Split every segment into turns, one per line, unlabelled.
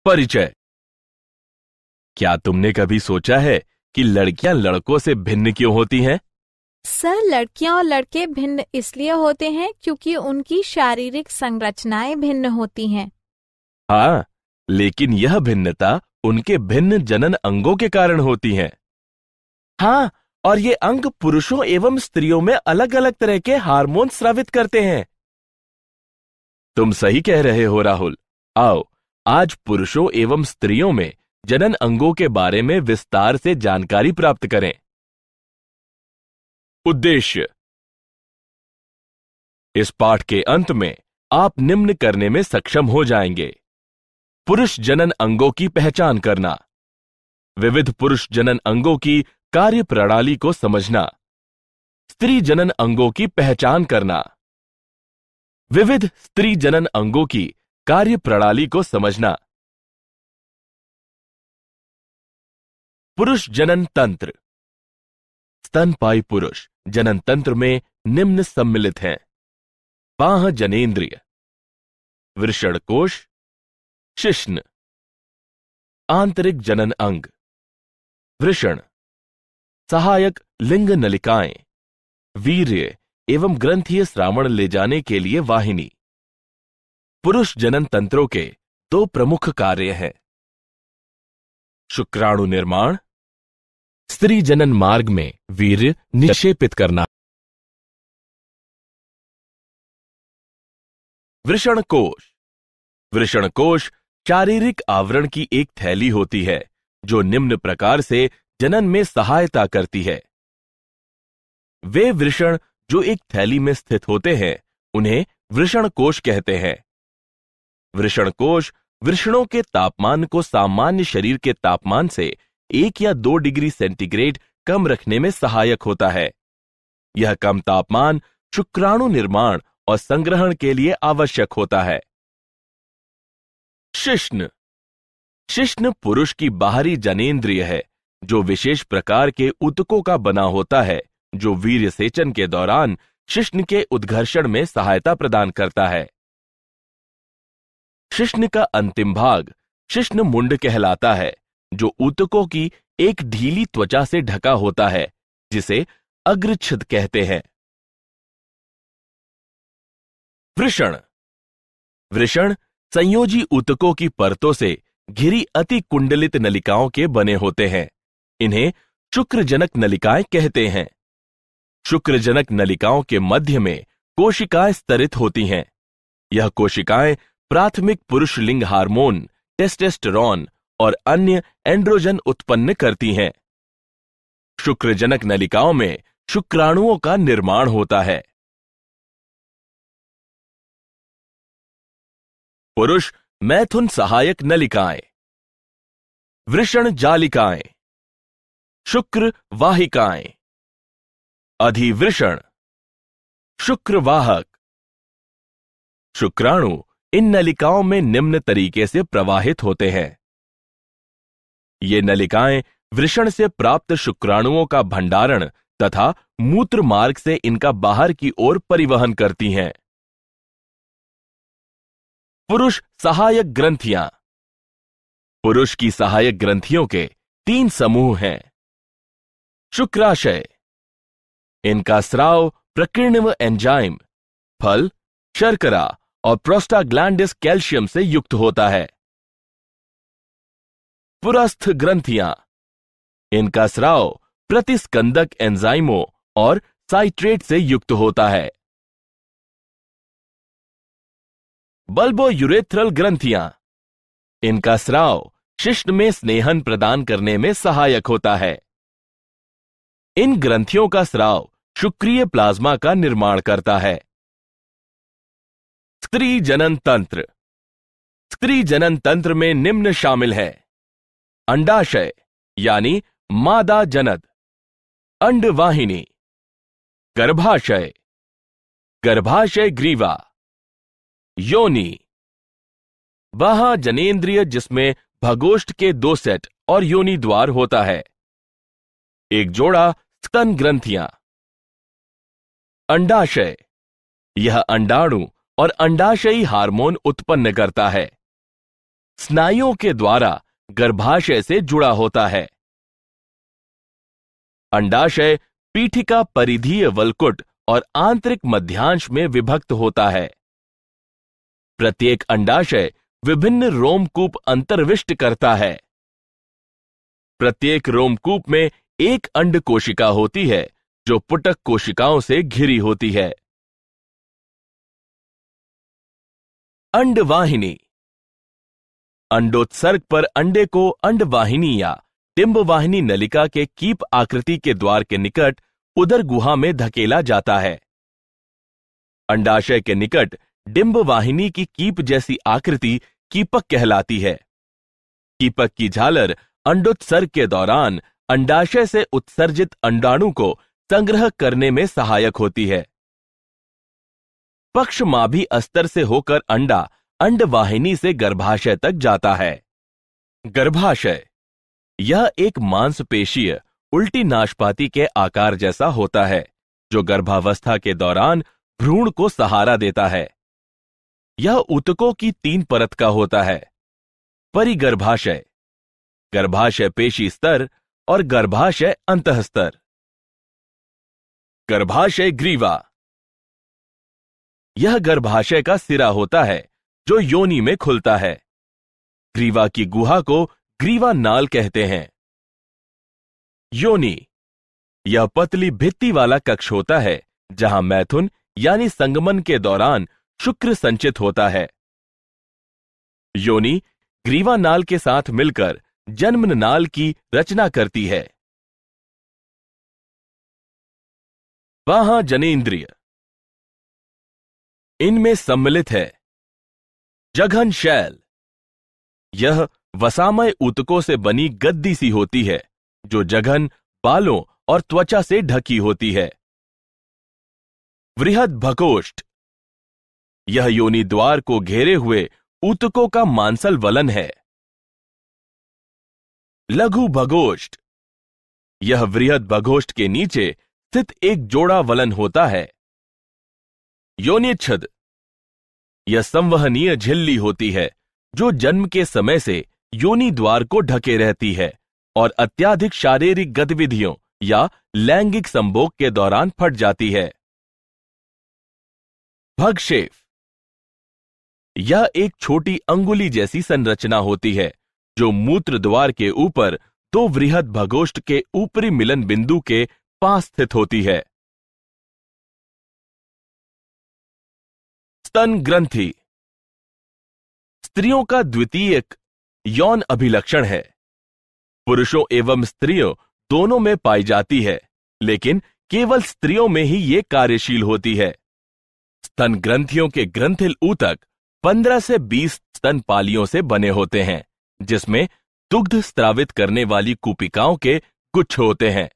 परिचय। क्या तुमने कभी सोचा है कि लड़कियां लड़कों से भिन्न क्यों होती हैं?
सर, लड़कियां और लड़के भिन्न इसलिए होते हैं क्योंकि उनकी शारीरिक संरचनाएं भिन्न होती हैं।
हाँ, लेकिन यह भिन्नता उनके भिन्न जनन अंगों के कारण होती है। हाँ, और ये अंग पुरुषों एवं स्त्रियों में अलग अलग तरह के हार्मोन स्रावित करते हैं। तुम सही कह रहे हो राहुल। आओ, आज पुरुषों एवं स्त्रियों में जनन अंगों के बारे में विस्तार से जानकारी प्राप्त करें। उद्देश्य। इस पाठ के अंत में आप निम्न करने में सक्षम हो जाएंगे: पुरुष जनन अंगों की पहचान करना, विविध पुरुष जनन अंगों की कार्य प्रणाली को समझना, स्त्री जनन अंगों की पहचान करना, विविध स्त्री जनन अंगों की कार्य प्रणाली को समझना। पुरुष जनन तंत्र। स्तनपायी पुरुष जनन तंत्र में निम्न सम्मिलित हैं: बाह्य जनेंद्रिय, वृषणकोश, शिश्न, आंतरिक जनन अंग, वृषण, सहायक लिंग नलिकाएं, वीर्य एवं ग्रंथीय श्रावण ले जाने के लिए वाहिनी। पुरुष जनन तंत्रों के दो प्रमुख कार्य हैं: शुक्राणु निर्माण, स्त्री जनन मार्ग में वीर्य निक्षेपित करना। वृषणकोश। वृषणकोश शारीरिक आवरण की एक थैली होती है जो निम्न प्रकार से जनन में सहायता करती है। वे वृषण जो एक थैली में स्थित होते हैं उन्हें वृषणकोश कहते हैं। वृषणकोश वृषणों के तापमान को सामान्य शरीर के तापमान से 1 या 2 डिग्री सेंटीग्रेड कम रखने में सहायक होता है। यह कम तापमान शुक्राणु निर्माण और संग्रहण के लिए आवश्यक होता है। शिश्न। शिश्न पुरुष की बाहरी जनेंद्रिय है जो विशेष प्रकार के ऊतकों का बना होता है जो वीर्य सेचन के दौरान शिश्न के उद्घर्षण में सहायता प्रदान करता है। शिश्न का अंतिम भाग शिश्न मुंड कहलाता है जो ऊतकों की एक ढीली त्वचा से ढका होता है जिसे अग्रछिद कहते हैं। वृषण। वृषण संयोजी ऊतकों की परतों से घिरी अति कुंडलित नलिकाओं के बने होते हैं। इन्हें शुक्रजनक नलिकाएं कहते हैं। शुक्रजनक नलिकाओं के मध्य में कोशिकाएं स्तरित होती हैं। यह कोशिकाएं प्राथमिक पुरुष लिंग हार्मोन टेस्टोस्टेरोन और अन्य एंड्रोजन उत्पन्न करती हैं। शुक्रजनक नलिकाओं में शुक्राणुओं का निर्माण होता है। पुरुष मैथुन सहायक नलिकाएं, वृषण जालिकाएं, शुक्र वाहिकाएं, अधिवृषण, शुक्रवाहक। शुक्राणु इन नलिकाओं में निम्न तरीके से प्रवाहित होते हैं। ये नलिकाएं वृषण से प्राप्त शुक्राणुओं का भंडारण तथा मूत्र मार्ग से इनका बाहर की ओर परिवहन करती हैं। पुरुष सहायक ग्रंथियां। पुरुष की सहायक ग्रंथियों के 3 समूह हैं। शुक्राशय। इनका स्राव प्रकीर्ण व एंजाइम, फल, शर्करा और प्रोस्टाग्लैंडिस कैल्शियम से युक्त होता है। पुरस्थ ग्रंथियां। इनका स्राव प्रतिस्कंदक एंजाइमों और साइट्रेट से युक्त होता है। बल्बोयूरेथ्रल ग्रंथियां। इनका स्राव शिश्न में स्नेहन प्रदान करने में सहायक होता है। इन ग्रंथियों का स्राव शुक्रीय प्लाज्मा का निर्माण करता है। स्त्री जनन तंत्र। स्त्री जनन तंत्र में निम्न शामिल है: अंडाशय यानी मादा जनद, अंडवाहिनी, गर्भाशय, गर्भाशय ग्रीवा, योनि, बाह्य जनेंद्रिय जिसमें भगोष्ठ के 2 सेट और योनि द्वार होता है, एक जोड़ा स्तन ग्रंथियां, अंडाशय। यह अंडाणु और अंडाशयी हार्मोन उत्पन्न करता है। स्नायुओं के द्वारा गर्भाशय से जुड़ा होता है। अंडाशय पीठिका परिधीय वल्कुट और आंतरिक मध्यांश में विभक्त होता है। प्रत्येक अंडाशय विभिन्न रोमकूप अंतर्विष्ट करता है। प्रत्येक रोमकूप में एक अंड कोशिका होती है जो पुटक कोशिकाओं से घिरी होती है। अंडवाहिनी। अंडोत्सर्ग पर अंडे को अंडवाहिनी या डिंबवाहिनी नलिका के कीप आकृति के द्वार के निकट उदर गुहा में धकेला जाता है। अंडाशय के निकट डिंबवाहिनी की कीप जैसी आकृति कीपक कहलाती है। कीपक की झालर अंडोत्सर्ग के दौरान अंडाशय से उत्सर्जित अंडाणु को संग्रह करने में सहायक होती है। पक्षमाभी अस्तर से होकर अंडा अंडवाहिनी से गर्भाशय तक जाता है। गर्भाशय यह एक मांसपेशीय उल्टी नाशपाती के आकार जैसा होता है जो गर्भावस्था के दौरान भ्रूण को सहारा देता है। यह ऊतकों की 3 परत का होता है। परिगर्भाशय, गर्भाशय पेशी स्तर और गर्भाशय अंतःस्तर। गर्भाशय ग्रीवा यह गर्भाशय का सिरा होता है जो योनि में खुलता है। ग्रीवा की गुहा को ग्रीवा नाल कहते हैं। योनि यह पतली भित्ति वाला कक्ष होता है जहां मैथुन यानी संगमन के दौरान शुक्र संचित होता है। योनि ग्रीवा नाल के साथ मिलकर जन्म नाल की रचना करती है। बाह्य जनेंद्रिय इनमें सम्मिलित है जघन शैल। यह वसामय ऊतकों से बनी गद्दी सी होती है जो जघन, बालों और त्वचा से ढकी होती है। वृहद भगोष्ठ यह योनि द्वार को घेरे हुए ऊतकों का मांसल वलन है। लघु भगोष्ठ यह वृहद भगोष्ठ के नीचे स्थित एक जोड़ा वलन होता है। योनिच्छद यह संवहनीय झिल्ली होती है जो जन्म के समय से योनि द्वार को ढके रहती है और अत्यधिक शारीरिक गतिविधियों या लैंगिक संभोग के दौरान फट जाती है। भगशेफ यह एक छोटी अंगुली जैसी संरचना होती है जो मूत्र द्वार के ऊपर 2 वृहद भगोष्ठ के ऊपरी मिलन बिंदु के पास स्थित होती है। स्तन ग्रंथि स्त्रियों का द्वितीयक यौन अभिलक्षण है। पुरुषों एवं स्त्रियों दोनों में पाई जाती है, लेकिन केवल स्त्रियों में ही ये कार्यशील होती है। स्तन ग्रंथियों के ग्रंथिल ऊतक 15 से 20 स्तन पालियों से बने होते हैं, जिसमें दुग्ध स्त्रावित करने वाली कूपिकाओं के गुच्छ होते हैं।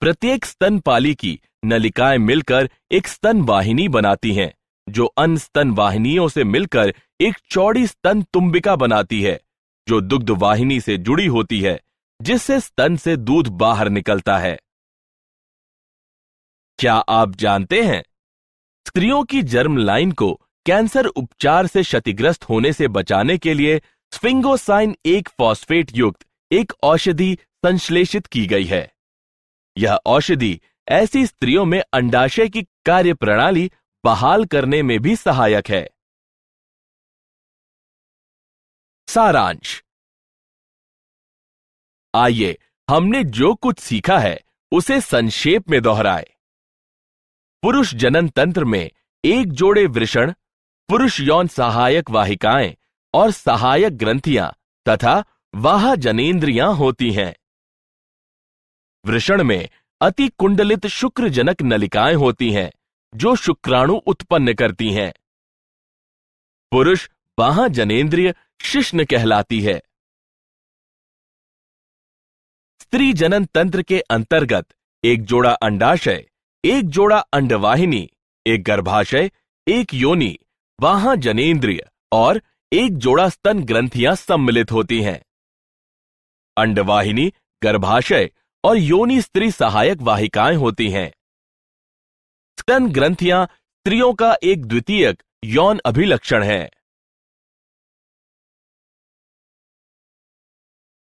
प्रत्येक स्तन पाली की नलिकाएं मिलकर एक स्तन वाहिनी बनाती हैं, जो अन्य स्तन वाहिनियों से मिलकर एक चौड़ी स्तन तुम्बिका बनाती है, जो दुग्ध वाहिनी से जुड़ी होती है, जिससे स्तन से दूध बाहर निकलता है। क्या आप जानते हैं, स्त्रियों की जर्म लाइन को कैंसर उपचार से क्षतिग्रस्त होने से बचाने के लिए स्फिंगोसाइन 1 फॉस्फेट युक्त एक औषधि संश्लेषित की गई है। यह औषधि ऐसी स्त्रियों में अंडाशय की कार्यप्रणाली बहाल करने में भी सहायक है। सारांश। आइए हमने जो कुछ सीखा है उसे संक्षेप में दोहराए। पुरुष जनन तंत्र में एक जोड़े वृषण, पुरुष यौन सहायक वाहिकाएं और सहायक ग्रंथियां तथा वाह जनेंद्रियां होती हैं। वृषण में अति कुंडलित शुक्रजनक नलिकाएं होती हैं जो शुक्राणु उत्पन्न करती हैं। पुरुष बाह्य जनेंद्रिय शिश्न कहलाती है। स्त्री जनन तंत्र के अंतर्गत एक जोड़ा अंडाशय, एक जोड़ा अंडवाहिनी, एक गर्भाशय, एक योनि, बाह्य जनेंद्रिय और एक जोड़ा स्तन ग्रंथियां सम्मिलित होती हैं। अंडवाहिनी, गर्भाशय और योनि स्त्री सहायक वाहिकाएं होती हैं। स्तन ग्रंथियां स्त्रियों का एक द्वितीयक यौन अभिलक्षण है।